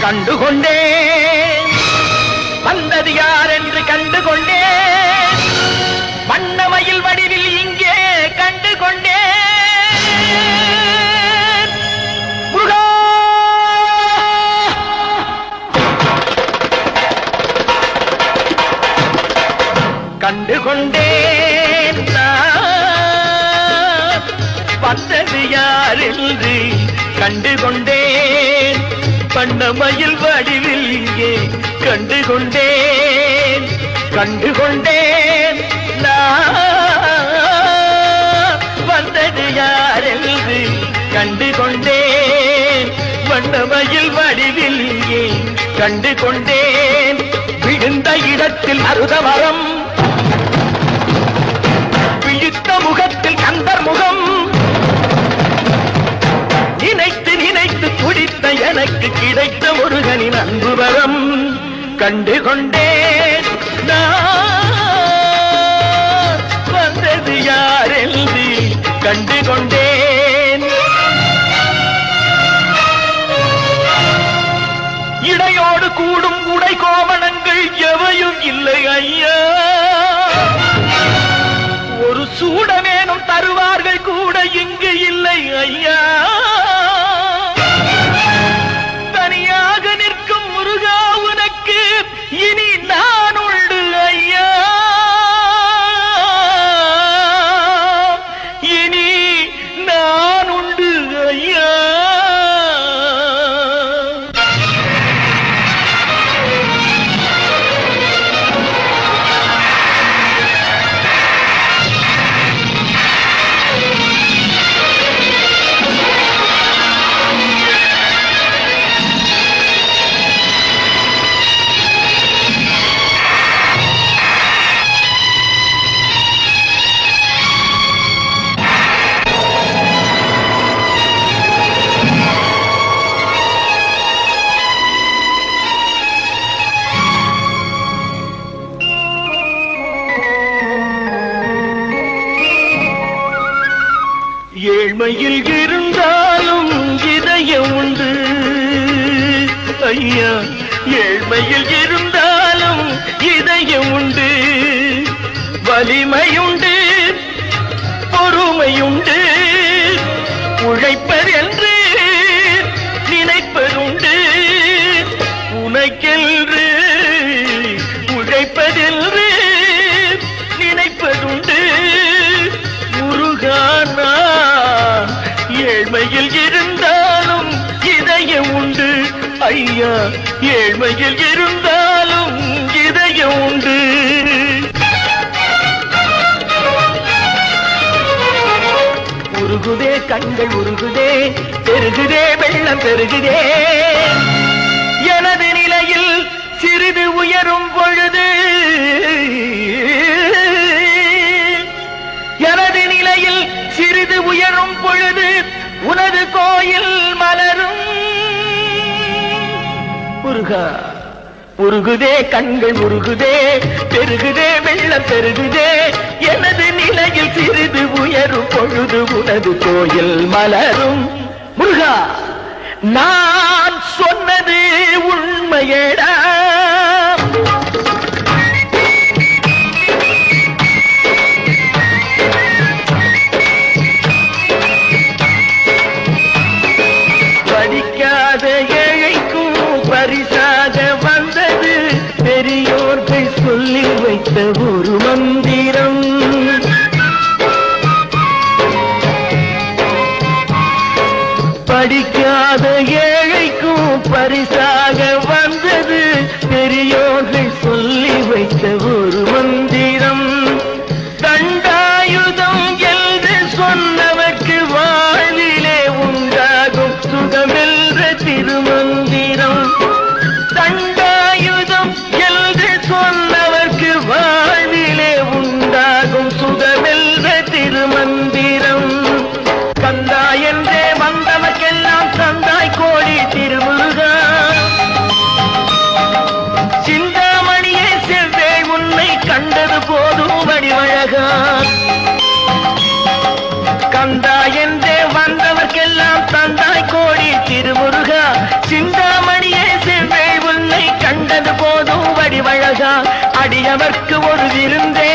கண்டுகொண்டேன் வந்தது யார் என்று கண்டுகொண்டேன் வண்ணமயில் வடிவில் இங்கே கண்டுகொண்டேன் முருகா கண்டுகொண்டேன் வந்தது யார் என்று கண்டுகொண்டேன் வண்ணமயில் வடிவில் இங்கே கண்டுகொண்டேன் கண்டுகொண்டேன் வந்தது யார் என்று கண்டுகொண்டேன் வண்ணமயில் வடிவில் இங்கே கண்டுகொண்டேன் விழுந்த இடத்தில் அருதமரம் விழித்த முகத்தில் கந்தர் முகம் நினைத்து நினைத்து துடித்த எனக்கு கிடைத்த முருகனின் அன்பு வரம் கண்டுகொண்டேன் வந்தது யார் என்று கண்டுகொண்டேன் இடையோடு கூடும் உடை கோவணங்கள் எவையும் இல்லை ஐயா ஒரு சூடமேனும் தருவார்கள் கூட இங்கு இல்லை ஐயா தனியாக நிற்கும் முருகா உனக்கு இனி நான் உண்டு ஐயா இனி நான் உண்டு ஐயா ஏழ்மையில் இருந்தாலும் இதயம் உண்டு ஐயா ஏழ்மையில் இருந்தாலும் இதயம் உண்டு வலிமையுண்டு பொறுமையுண்டு உழைப்பதென்று நினைப்பதுண்டு உனக்கென்று உழைப்பதென்று நினைப்பதுண்டு முருகானா ஏழ்மையில் இருந்தாலும் இதயம் உண்டு ஐயா ஏழ்மையில் இருந்தாலும் இதயம் உண்டு உருகுதே கண்கள் உருகுதே பெருகுதே வெள்ளம் பெருகுதே எனது நிலையில் சிறிது உயரும் பொழுது எனது நிலையில் சிறிது உயரும் பொழுது உனது கோயில் மலரும் முருகா உருகுதே கண்கள் உருகுதே பெருகுதே வெள்ளம் பெருகுதே எனது நிலையில் சிறிது உயரும் பொழுது உனது கோயில் மலரும் முருகா நான் சொன்னது உண்மையேடா படிக்காத ஏழைக்கும் பரிசாக வந்தது பெரியோர்கள் சொல்லி வைத்த ஒரு மந்திரம் படிக்காத ஏழைக்கும் பரிசாக வந்தது பெரியோர்கள் சொல்லி வைத்த ஒரு மந்திரம் தண்டாயுதம் என்று சொன்னவர்க்கு வாழ்விலே உண்டாகும் சுகமென்ற திருமந்திரம் தண்டாயுதம் என்று சொன்னவர்க்கு வாழ்விலே உண்டாகும் சுகமென்ற திருமந்திரம் கந்தா என்றே வந்தவர்க்கெல்லாம் தந்தாய் கோடி திருமுருகா சிந்தாமணியே செவ்வே உன்னை கண்டது போதும் வடிவழகா கந்தா என்றே வந்தவர்க்கெல்லாம் தந்தாய் கோடி திருமுருகா சிந்தாமணியே செவ்வே இதுதான் அடியவர்க்கு ஒரு விருந்தே.